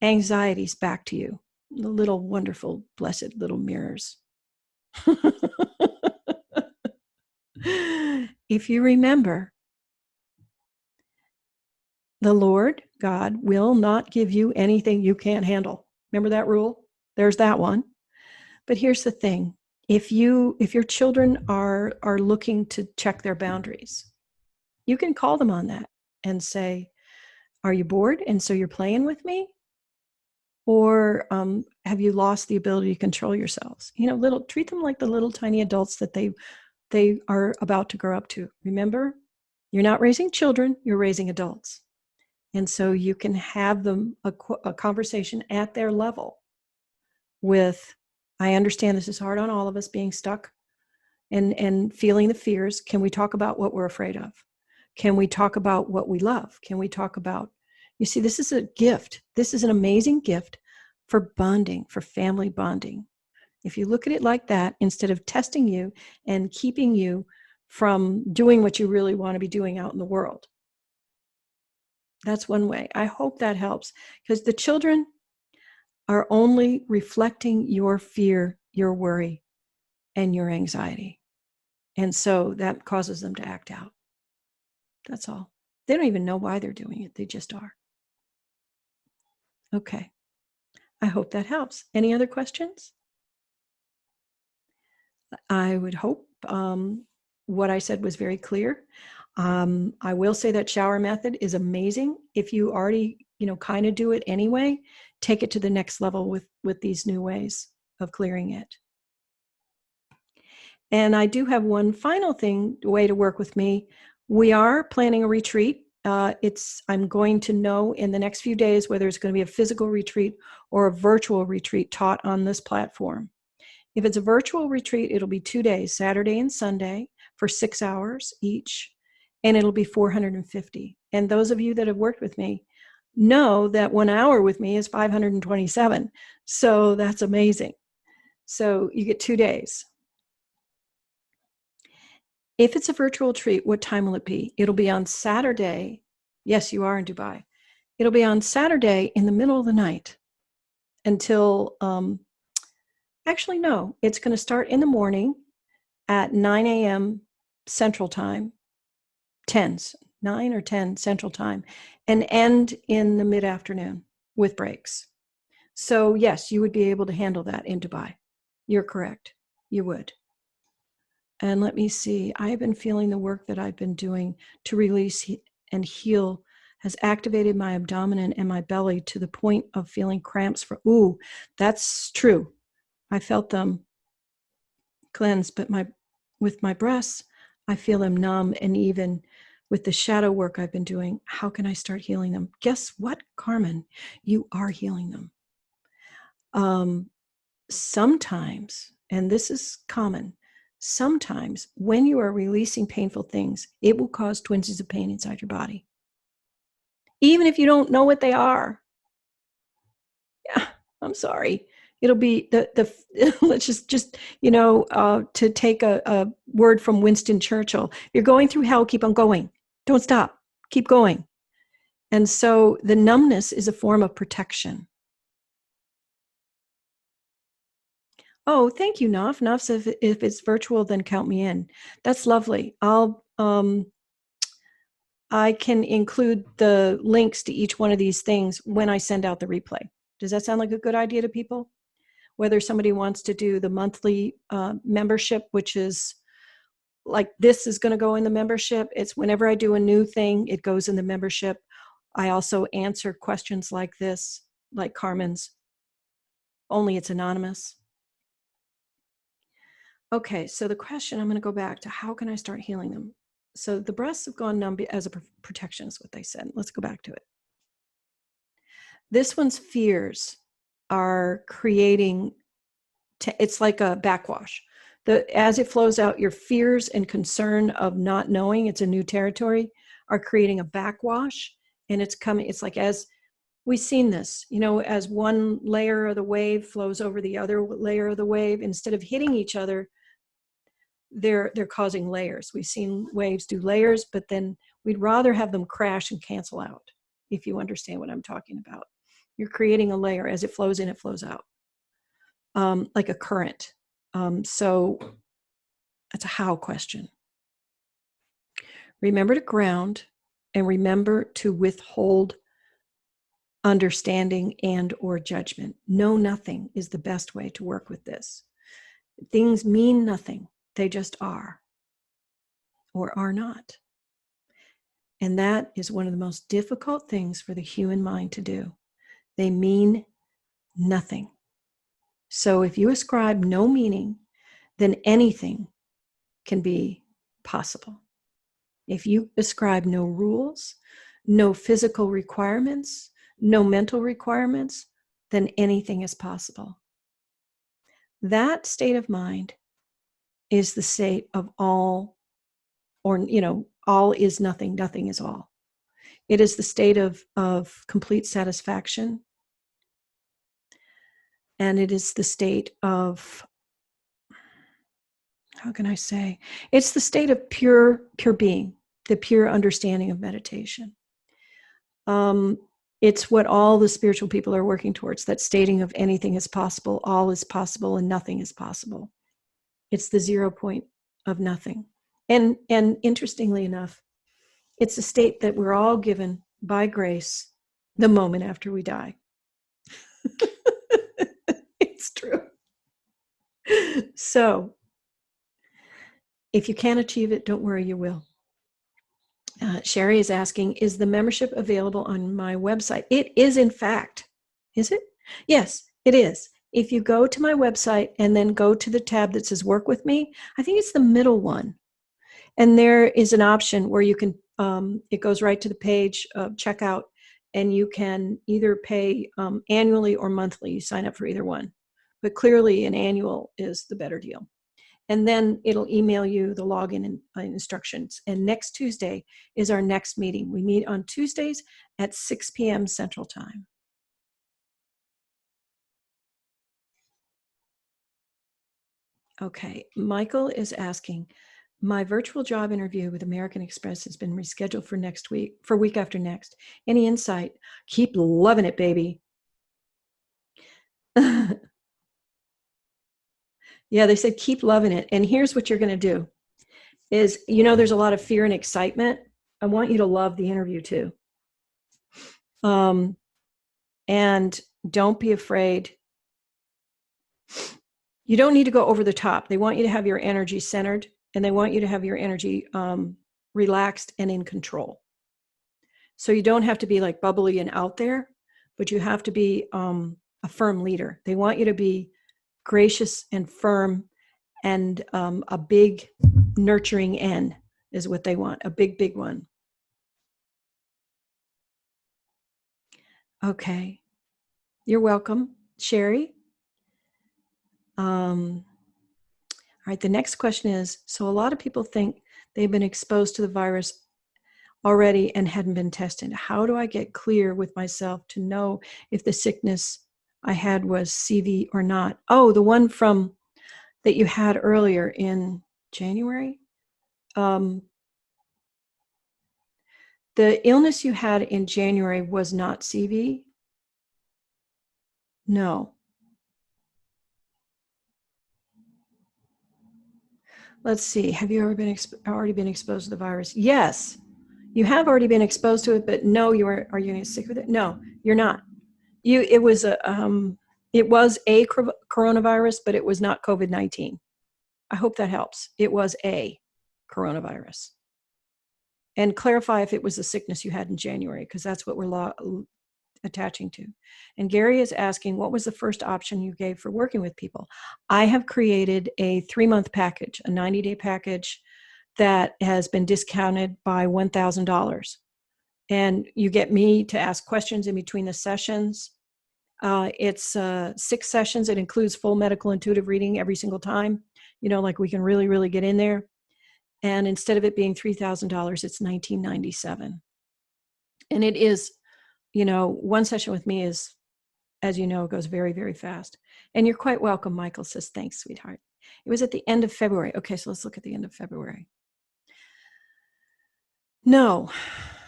anxieties back to you. The little wonderful, blessed little mirrors. If you remember, the Lord God will not give you anything you can't handle. Remember that rule? There's that one. But here's the thing. If your children are looking to check their boundaries, you can call them on that and say, are you bored and so you're playing with me? Or have you lost the ability to control yourselves? Treat them like the little tiny adults that they are about to grow up to. Remember, you're not raising children, you're raising adults. And so you can have them a conversation at their level with, I understand this is hard on all of us, being stuck and feeling the fears. Can we talk about what we're afraid of? Can we talk about what we love? Can we talk about, you see, this is a gift. This is an amazing gift for bonding, for family bonding. If you look at it like that, instead of testing you and keeping you from doing what you really want to be doing out in the world. That's one way. I hope that helps, because the children are only reflecting your fear, your worry, and your anxiety. And so that causes them to act out. That's all. They don't even know why they're doing it. They just are. Okay. I hope that helps. Any other questions? I would hope what I said was very clear. I will say that shower method is amazing. If you already, kind of do it anyway, take it to the next level with these new ways of clearing it. And I do have one final way to work with me. We are planning a retreat. I'm going to know in the next few days whether it's going to be a physical retreat or a virtual retreat taught on this platform. If it's a virtual retreat, it'll be 2 days, Saturday and Sunday, for 6 hours each, and it'll be $450. And those of you that have worked with me know that 1 hour with me is $527. So that's amazing. So you get 2 days. If it's a virtual treat, what time will it be? It'll be on Saturday. Yes, you are in Dubai. It'll be on Saturday in the middle of the night until, actually, no, it's going to start in the morning at 9 a.m. Central Time, 9 or 10 Central Time, and end in the mid-afternoon with breaks. So yes, you would be able to handle that in Dubai. You're correct. You would. And let me see, I've been feeling the work that I've been doing to release and heal has activated my abdomen and my belly to the point of feeling cramps ooh, that's true. I felt them cleanse, but with my breasts, I feel them numb. And even with the shadow work I've been doing, how can I start healing them? Guess what, Carmen? You are healing them. Sometimes, and this is common, sometimes when you are releasing painful things, it will cause twinges of pain inside your body. Even if you don't know what they are. Yeah, I'm sorry. It'll be let's just to take a word from Winston Churchill. You're going through hell, keep on going. Don't stop. Keep going. And so the numbness is a form of protection. Oh, thank you, Naf. Naf says if it's virtual, then count me in. That's lovely. I can include the links to each one of these things when I send out the replay. Does that sound like a good idea to people? whether somebody wants to do the monthly membership, which is like this is going to go in the membership. It's whenever I do a new thing, it goes in the membership. I also answer questions like this, like Carmen's, only it's anonymous. Okay, so the question, I'm going to go back to how can I start healing them? So the breasts have gone numb as a protection is what they said. Let's go back to it. This one's fears are creating, it's like a backwash. As it flows out, your fears and concern of not knowing it's a new territory are creating a backwash, and it's coming, it's like as we've seen this, you know, as one layer of the wave flows over the other layer of the wave, instead of hitting each other, they're causing layers. We've seen waves do layers, but then we'd rather have them crash and cancel out, if you understand what I'm talking about. You're creating a layer. As it flows in, it flows out, like a current. So that's a how question. Remember to ground and remember to withhold understanding and or judgment. Know nothing is the best way to work with this. Things mean nothing. They just are or are not. And that is one of the most difficult things for the human mind to do. They mean nothing. So if you ascribe no meaning, then anything can be possible. If you ascribe no rules, no physical requirements, no mental requirements, then anything is possible. That state of mind is the state of all, or, you know, all is nothing, nothing is all. It is the state of complete satisfaction. And it is the state of, how can I say? It's the state of pure being, the pure understanding of meditation. It's what all the spiritual people are working towards, that stating of anything is possible, all is possible, and nothing is possible. It's the 0 point of nothing. And interestingly enough, it's a state that we're all given by grace the moment after we die. It's true. So if you can't achieve it, don't worry, you will. Sherry is asking, is the membership available on my website? It is, in fact. Is it? Yes, it is. If you go to my website and then go to the tab that says work with me, I think it's the middle one. And there is an option where you can, it goes right to the page of checkout, and you can either pay annually or monthly. You sign up for either one. But clearly an annual is the better deal. And then it'll email you the login instructions. And next Tuesday is our next meeting. We meet on Tuesdays at 6 p.m. Central Time. Okay, Michael is asking, my virtual job interview with American Express has been rescheduled for next week, for week after next. Any insight? Keep loving it, baby. Yeah, they said keep loving it. And here's what you're going to do is, you know, there's a lot of fear and excitement. I want you to love the interview too. And don't be afraid. You don't need to go over the top. They want you to have your energy centered, and they want you to have your energy relaxed and in control. So you don't have to be like bubbly and out there, but you have to be a firm leader. They want you to be gracious and firm, and a big nurturing N is what they want, a big, big one. Okay. You're welcome, Sherry. All right, the next question is, so a lot of people think they've been exposed to the virus already and hadn't been tested. How do I get clear with myself to know if the sickness I had was CV or not? Oh, the one from that you had earlier in January? The illness you had in January was not CV? No. Let's see. Have you ever been already been exposed to the virus? Yes. You have already been exposed to it, but no, are you going to get sick with it? No, you're not. It was a It was a coronavirus, but it was not COVID-19. I hope that helps. It was a coronavirus. And clarify if it was a sickness you had in January, because that's what we're attaching to. And Gary is asking, what was the first option you gave for working with people? I have created a 3-month package, a 90-day package that has been discounted by $1,000. And you get me to ask questions in between the sessions. It's 6 sessions. It includes full medical intuitive reading every single time. Like we can really, really get in there. And instead of it being $3,000, it's $1,997. And it is, one session with me is, as you know, goes very, very fast. And you're quite welcome, Michael says, thanks, sweetheart. It was at the end of February. Okay, so let's look at the end of February. No,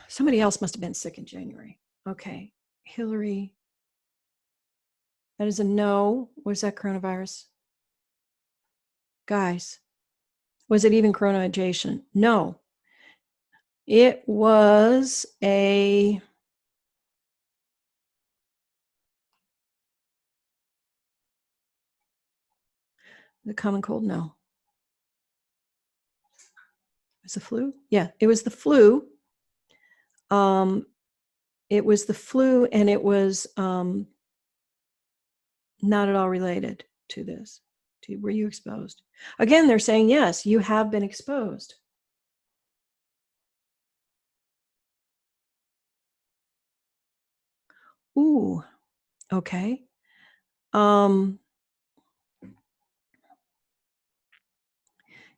somebody else must have been sick in January. Okay, Hillary. That is a no. Was that coronavirus? Guys, was it even corona adjacent? No. It was the common cold? No. It was the flu? Yeah, it was the flu. It was the flu, and it was not at all related to this. Were you exposed? Again, they're saying, yes, you have been exposed. Ooh, okay.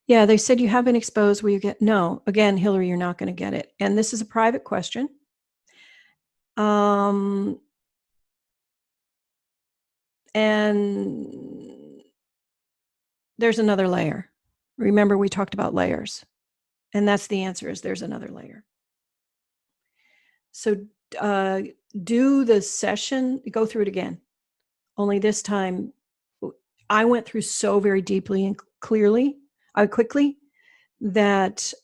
Yeah, they said you have been exposed. Will you get? No. Again, Hillary, you're not going to get it. And this is a private question. And there's another layer. Remember, we talked about layers. And that's the answer, is there's another layer. So do the session, go through it again. Only this time, I went through so very deeply and quickly, that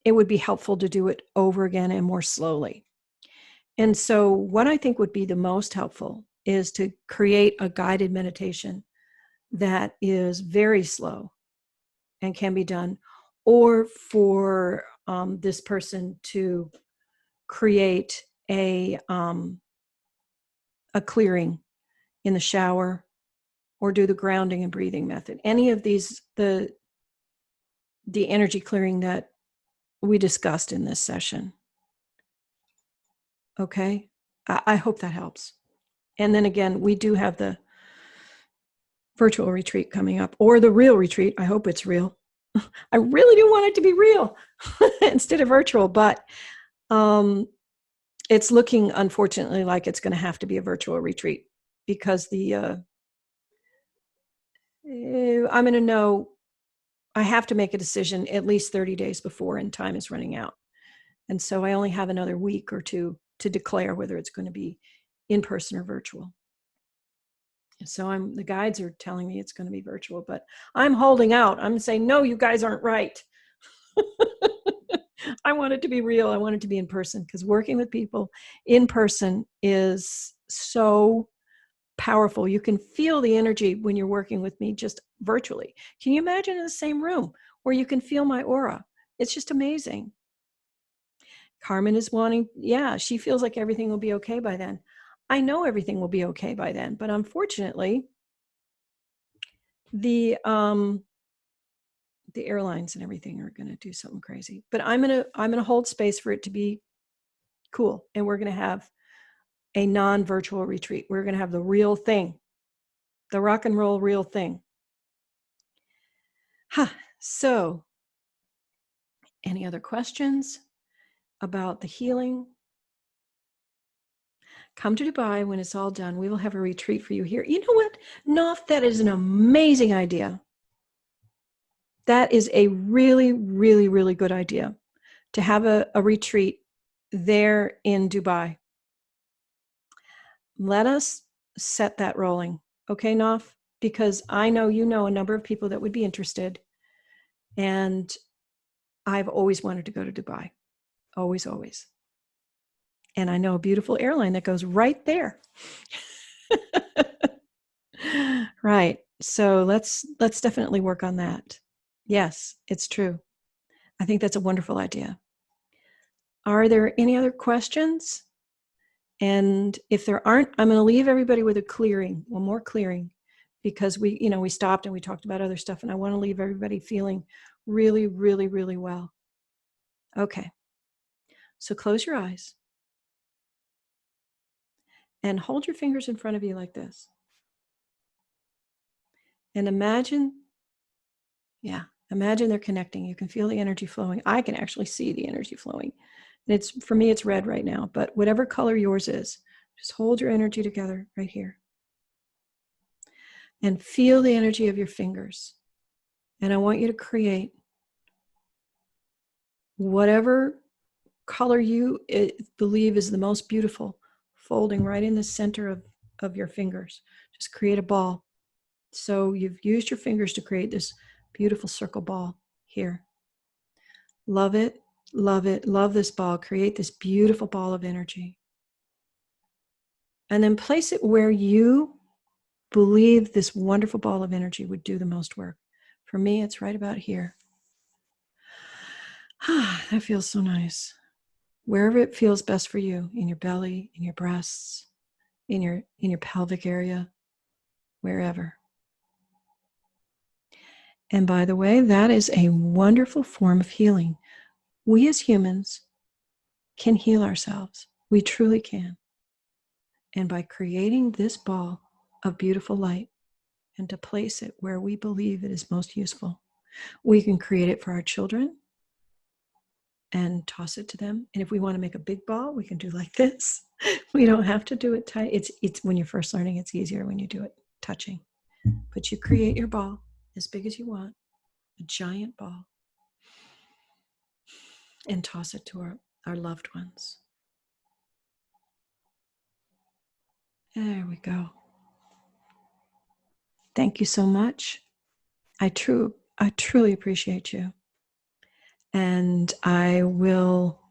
it would be helpful to do it over again and more slowly. And so what I think would be the most helpful is to create a guided meditation that is very slow and can be done, or for this person to create a clearing in the shower, or do the grounding and breathing method. Any of these, the energy clearing that we discussed in this session. Okay, I hope that helps. And then again, we do have the virtual retreat coming up, or the real retreat. I hope it's real. I really do want it to be real instead of virtual, but it's looking, unfortunately, like it's going to have to be a virtual retreat, because I'm going to know, I have to make a decision at least 30 days before, and time is running out. And so I only have another week or two to declare whether it's going to be in person or virtual. So the guides are telling me it's going to be virtual, but I'm holding out. I'm saying, no, you guys aren't right. I want it to be real. I want it to be in person, because working with people in person is so powerful. You can feel the energy when you're working with me just virtually. Can you imagine in the same room where you can feel my aura? It's just amazing. Carmen is wanting, yeah, she feels like everything will be okay by then. I know everything will be okay by then, but unfortunately, the airlines and everything are going to do something crazy. But I'm gonna hold space for it to be cool, and we're going to have a non-virtual retreat. We're going to have the real thing, the rock and roll real thing. So, any other questions about the healing? Come to Dubai when it's all done. We will have a retreat for you here. You know what, Nof, that is an amazing idea. That is a really, really, really good idea, to have a retreat there in Dubai. Let us set that rolling. Okay, Nof? Because I know you know a number of people that would be interested. And I've always wanted to go to Dubai. Always, always. And I know a beautiful airline that goes right there. Right. So let's definitely work on that. Yes, it's true. I think that's a wonderful idea. Are there any other questions? And if there aren't, I'm going to leave everybody with a clearing, one more clearing, because we stopped and we talked about other stuff, and I want to leave everybody feeling really, really, really well. Okay. So close your eyes and hold your fingers in front of you like this. And imagine they're connecting. You can feel the energy flowing. I can actually see the energy flowing. And for me, it's red right now, but whatever color yours is, just hold your energy together right here. And feel the energy of your fingers. And I want you to create whatever color you believe is the most beautiful, folding right in the center of your fingers. Just create a ball. So you've used your fingers to create this beautiful circle ball here. Love it, love it, love this ball. Create this beautiful ball of energy. And then place it where you believe this wonderful ball of energy would do the most work. For me, it's right about here. That feels so nice. Wherever it feels best for you, in your belly, in your breasts, in your pelvic area, wherever. And by the way, that is a wonderful form of healing. We as humans can heal ourselves. We truly can. And by creating this ball of beautiful light and to place it where we believe it is most useful, we can create it for our children and toss it to them. And if we want to make a big ball, we can do like this. We don't have to do it tight. It's when you're first learning, it's easier when you do it touching. But you create your ball as big as you want, a giant ball, and toss it to our loved ones. There we go. Thank you so much. I truly appreciate you. And I will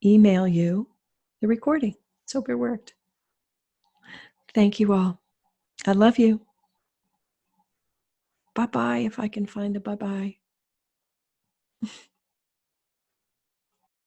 email you the recording. Let's hope it worked. Thank you all. I love you. Bye-bye, if I can find a bye-bye.